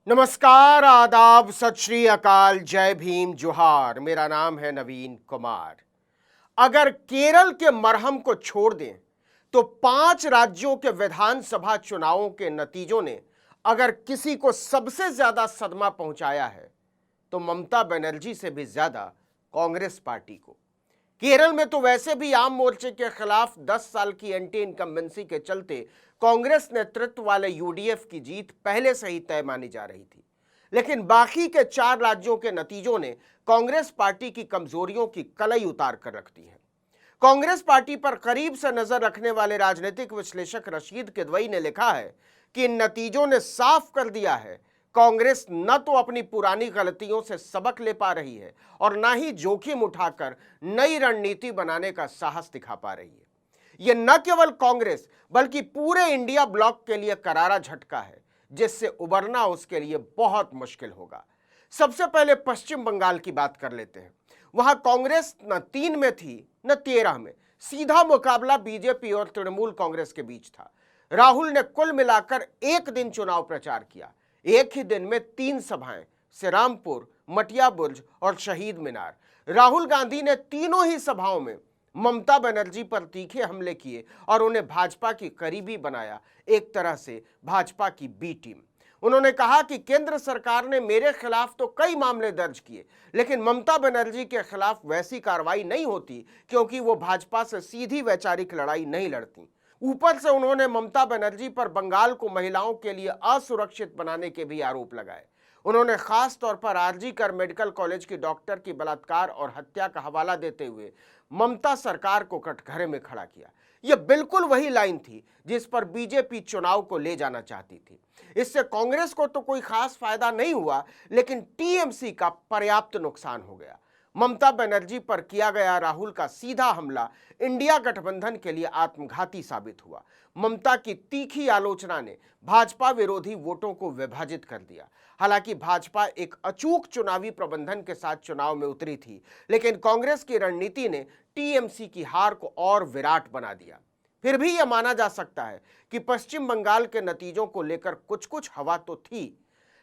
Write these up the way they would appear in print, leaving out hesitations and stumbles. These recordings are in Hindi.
नमस्कार, आदाब, सत श्री अकाल, जय भीम, जोहार। मेरा नाम है नवीन कुमार। अगर केरल के मरहम को छोड़ दें तो 5 राज्यों के विधानसभा चुनावों के नतीजों ने अगर किसी को सबसे ज्यादा सदमा पहुंचाया है तो ममता बनर्जी से भी ज्यादा कांग्रेस पार्टी को। केरल में तो वैसे भी आम मोर्चे के खिलाफ 10 साल की एंटी इनकम्बेंसी के चलते कांग्रेस नेतृत्व वाले यूडीएफ की जीत पहले से ही तय मानी जा रही थी, लेकिन बाकी के 4 राज्यों के नतीजों ने कांग्रेस पार्टी की कमजोरियों की कलई उतार कर रख दी है। कांग्रेस पार्टी पर करीब से नजर रखने वाले राजनीतिक विश्लेषक रशीद किदवई ने लिखा है कि इन नतीजों ने साफ कर दिया है कांग्रेस न तो अपनी पुरानी गलतियों से सबक ले पा रही है और न ही जोखिम उठाकर नई रणनीति बनाने का साहस दिखा पा रही है। यह न केवल कांग्रेस बल्कि पूरे इंडिया ब्लॉक के लिए करारा झटका है, जिससे उबरना उसके लिए बहुत मुश्किल होगा। सबसे पहले पश्चिम बंगाल की बात कर लेते हैं। वहां कांग्रेस न 3 में थी न 13 में। सीधा मुकाबला बीजेपी और तृणमूल कांग्रेस के बीच था। राहुल ने कुल मिलाकर एक दिन चुनाव प्रचार किया। एक ही दिन में 3 सभाएं, श्रीरामपुर, मटिया बुर्ज और शहीद मीनार। राहुल गांधी ने तीनों ही सभाओं में ममता बनर्जी पर तीखे हमले किए और उन्हें भाजपा की करीबी बनाया, एक तरह से भाजपा की बी टीम। उन्होंने कहा कि केंद्र सरकार ने मेरे खिलाफ तो कई मामले दर्ज किए, लेकिन ममता बनर्जी के खिलाफ वैसी कार्रवाई नहीं होती क्योंकि वो भाजपा से सीधी वैचारिक लड़ाई नहीं लड़ती। ऊपर से उन्होंने ममता बनर्जी पर बंगाल को महिलाओं के लिए असुरक्षित बनाने के भी आरोप लगाए। उन्होंने खास तौर पर आरजी कर मेडिकल कॉलेज की डॉक्टर की बलात्कार और हत्या का हवाला देते हुए ममता सरकार को कटघरे में खड़ा किया। यह बिल्कुल वही लाइन थी जिस पर बीजेपी चुनाव को ले जाना चाहती थी। इससे कांग्रेस को तो कोई खास फायदा नहीं हुआ, लेकिन टीएमसी का पर्याप्त नुकसान हो गया। ममता बनर्जी पर किया गया राहुल का सीधा हमला इंडिया गठबंधन के लिए आत्मघाती साबित हुआ। ममता की तीखी आलोचना ने भाजपा विरोधी वोटों को विभाजित कर दिया। हालांकि भाजपा एक अचूक चुनावी प्रबंधन के साथ चुनाव में उतरी थी, लेकिन कांग्रेस की रणनीति ने टीएमसी की हार को और विराट बना दिया। फिर भी यह माना जा सकता है कि पश्चिम बंगाल के नतीजों को लेकर कुछ कुछ हवा तो थी,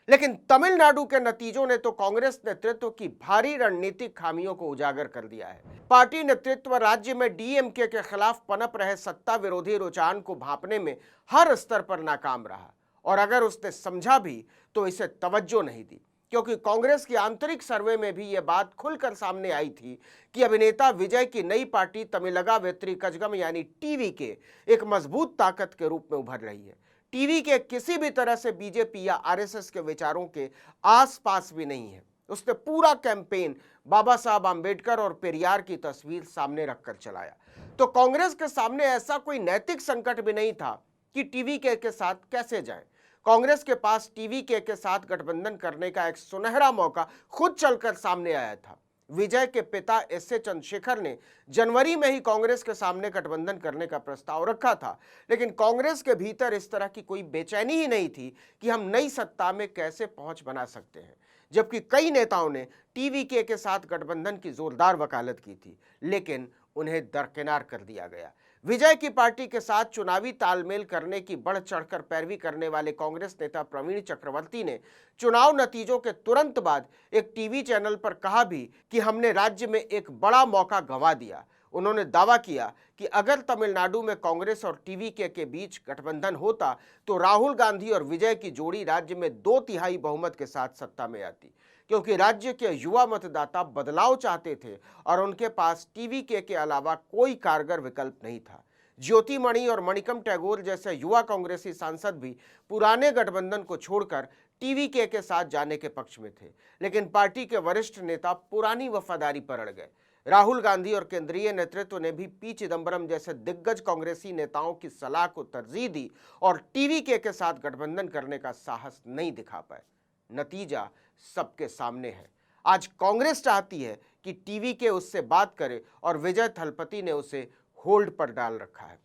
लेकिन तमिलनाडु के नतीजों ने तो कांग्रेस नेतृत्व की भारी रणनीतिक खामियों को उजागर कर दिया है। पार्टी नेतृत्व राज्य में डीएमके के खिलाफ पनप रहे सत्ता विरोधी रुझान को भांपने में हर स्तर पर नाकाम रहा, और अगर उसने समझा भी तो इसे तवज्जो नहीं दी, क्योंकि कांग्रेस की आंतरिक सर्वे में भी यह बात खुलकर सामने आई थी कि अभिनेता विजय की नई पार्टी तमिलगा वेत्री कजगम यानी टीवीके एक मजबूत ताकत के रूप में उभर रही है। टीवी के किसी भी तरह से बीजेपी या आरएसएस के विचारों के आसपास भी नहीं है। उसने पूरा कैंपेन बाबा साहब आंबेडकर और पेरियार की तस्वीर सामने रखकर चलाया। तो कांग्रेस के सामने ऐसा कोई नैतिक संकट भी नहीं था कि टीवी के साथ कैसे जाए। कांग्रेस के पास टीवी के साथ गठबंधन करने का एक सुनहरा मौका खुद चलकर सामने आया था। विजय के पिता एस.ए. चंद्रशेखर ने जनवरी में ही कांग्रेस के सामने गठबंधन करने का प्रस्ताव रखा था, लेकिन कांग्रेस के भीतर इस तरह की कोई बेचैनी ही नहीं थी कि हम नई सत्ता में कैसे पहुंच बना सकते हैं। जबकि कई नेताओं ने टीवीके के साथ गठबंधन की जोरदार वकालत की थी, लेकिन उन्हें दरकिनार कर दिया गया। विजय की पार्टी के साथ चुनावी तालमेल करने की बढ़ चढ़कर पैरवी करने वाले कांग्रेस नेता प्रवीण चक्रवर्ती ने चुनाव नतीजों के तुरंत बाद एक टीवी चैनल पर कहा भी कि हमने राज्य में एक बड़ा मौका गंवा दिया। उन्होंने दावा किया कि अगर तमिलनाडु में कांग्रेस और टीवीके के बीच गठबंधन होता तो राहुल गांधी और विजय की जोड़ी राज्य में 2/3 बहुमत के साथ सत्ता में आती, क्योंकि राज्य के युवा मतदाता बदलाव चाहते थे और उनके पास टीवीके के अलावा कोई कारगर विकल्प नहीं था। ज्योतिमणि और मणिकम टैगोर जैसे युवा कांग्रेसी सांसद भी पुराने गठबंधन को छोड़कर टीवीके के साथ जाने के पक्ष में थे, लेकिन पार्टी के वरिष्ठ नेता पुरानी वफादारी पर अड़ गए। राहुल गांधी और केंद्रीय नेतृत्व ने भी पी चिदंबरम जैसे दिग्गज कांग्रेसी नेताओं की सलाह को तरजीह दी और टीवीके के साथ गठबंधन करने का साहस नहीं दिखा पाए। नतीजा सबके सामने है। आज कांग्रेस चाहती है कि टीवीके उससे बात करे और विजय थलपति ने उसे होल्ड पर डाल रखा है।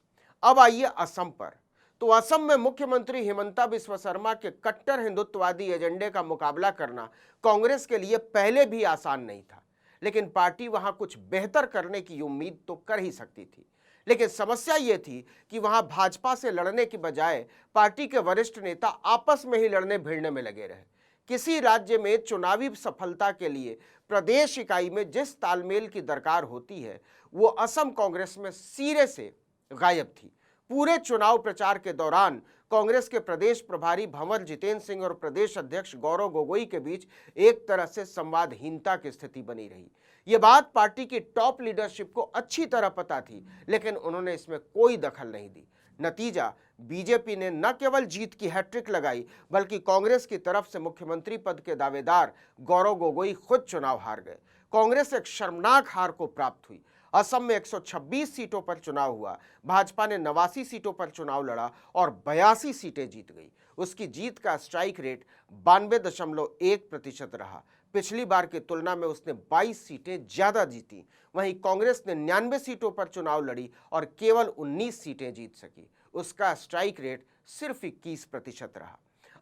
अब आइए असम पर। तो असम में मुख्यमंत्री हिमंता बिस्वा शर्मा के कट्टर हिंदुत्ववादी एजेंडे का मुकाबला करना कांग्रेस के लिए पहले भी आसान नहीं था, लेकिन पार्टी वहां कुछ बेहतर करने की उम्मीद तो कर ही सकती थी। लेकिन समस्या यह थी कि वहां भाजपा से लड़ने की बजाय पार्टी के वरिष्ठ नेता आपस में ही लड़ने भिड़ने में लगे रहे। किसी राज्य में चुनावी सफलता के लिए प्रदेश इकाई में जिस तालमेल की दरकार होती है वो असम कांग्रेस में सिरे से गायब थी। पूरे चुनाव प्रचार के दौरान कांग्रेस के प्रदेश प्रभारी भंवर जितेंद्र सिंह और प्रदेश अध्यक्ष गौरव गोगोई के बीच एक तरह से संवादहीनता की स्थिति बनी रही। यह बात पार्टी की टॉप लीडरशिप को अच्छी तरह पता थी, लेकिन उन्होंने इसमें कोई दखल नहीं दी। नतीजा, बीजेपी ने न केवल जीत की हैट्रिक लगाई बल्कि कांग्रेस की तरफ से मुख्यमंत्री पद के दावेदार गौरव गोगोई खुद चुनाव हार गए। कांग्रेस एक शर्मनाक हार को प्राप्त हुई। असम में 126 सीटों पर चुनाव हुआ। भाजपा ने 89 सीटों पर चुनाव लड़ा और 82 सीटें जीत गई। उसकी जीत का स्ट्राइक रेट 92.1% रहा। पिछली बार की तुलना में उसने 22 सीटें ज्यादा जीती। वहीं कांग्रेस ने 99 सीटों पर चुनाव लड़ी और केवल 19 सीटें जीत सकी। उसका स्ट्राइक रेट सिर्फ 21% रहा।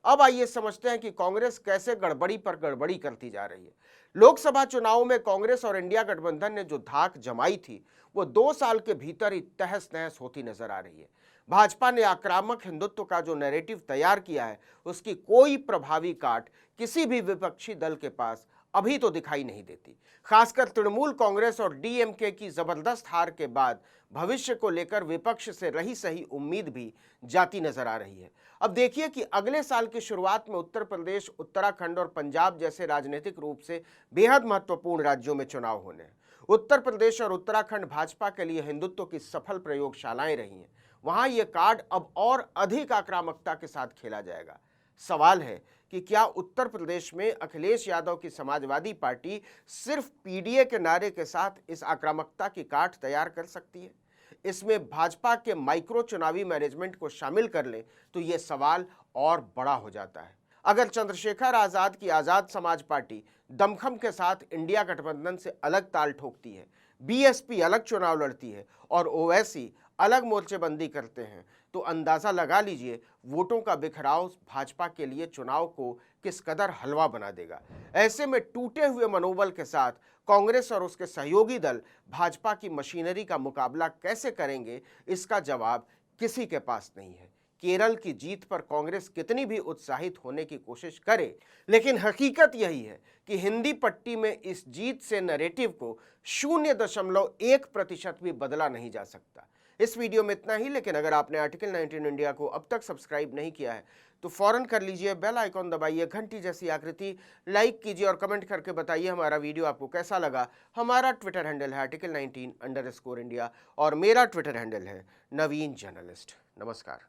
अब आइए समझते हैं कि कांग्रेस कैसे गड़बड़ी पर गड़बड़ी करती जा रही है। लोकसभा चुनाव में कांग्रेस और इंडिया गठबंधन ने जो धाक जमाई थी वो 2 साल के भीतर ही तहस नहस होती नजर आ रही है। भाजपा ने आक्रामक हिंदुत्व का जो नैरेटिव तैयार किया है उसकी कोई प्रभावी काट किसी भी विपक्षी दल के पास अभी तो दिखाई नहीं देती। खासकर तृणमूल कांग्रेस और डीएमके की जबरदस्त हार के बाद भविष्य को लेकर विपक्ष से रही सही उम्मीद भी जाती नजर आ रही है। अब देखिए कि अगले साल की शुरुआत में उत्तर प्रदेश, उत्तराखंड और पंजाब जैसे राजनीतिक रूप से बेहद महत्वपूर्ण राज्यों में चुनाव होने हैं। उत्तर प्रदेश और उत्तराखंड भाजपा के लिए हिंदुत्व की सफल प्रयोगशालाएं रही हैं। वहां यह कार्ड अब और अधिक आक्रामकता के साथ खेला जाएगा। सवाल है कि क्या उत्तर प्रदेश में अखिलेश यादव की समाजवादी पार्टी सिर्फ पीडीए के नारे के साथ इस आक्रामकता की काट तैयार कर सकती है? इसमें भाजपा के माइक्रो चुनावी मैनेजमेंट को शामिल कर ले तो यह सवाल और बड़ा हो जाता है। अगर चंद्रशेखर आजाद की आजाद समाज पार्टी दमखम के साथ इंडिया गठबंधन से अलग ताल ठोकती है, बीएसपी अलग चुनाव लड़ती है और ओवैसी अलग मोर्चेबंदी करते हैं, तो अंदाजा लगा लीजिए वोटों का बिखराव भाजपा के लिए चुनाव को किस कदर हलवा बना देगा। ऐसे में टूटे हुए मनोबल के साथ कांग्रेस और उसके सहयोगी दल भाजपा की मशीनरी का मुकाबला कैसे करेंगे, इसका जवाब किसी के पास नहीं है। केरल की जीत पर कांग्रेस कितनी भी उत्साहित होने की कोशिश करे, लेकिन हकीकत यही है कि हिंदी पट्टी में इस जीत से नैरेटिव को 0.1% भी बदला नहीं जा सकता। इस वीडियो में इतना ही, लेकिन अगर आपने आर्टिकल 19 इंडिया को अब तक सब्सक्राइब नहीं किया है तो फौरन कर लीजिए, बेल आइकॉन दबाइए, घंटी जैसी आकृति लाइक कीजिए और कमेंट करके बताइए हमारा वीडियो आपको कैसा लगा। हमारा ट्विटर हैंडल है article19_India और मेरा ट्विटर हैंडल है नवीन जर्नलिस्ट। नमस्कार।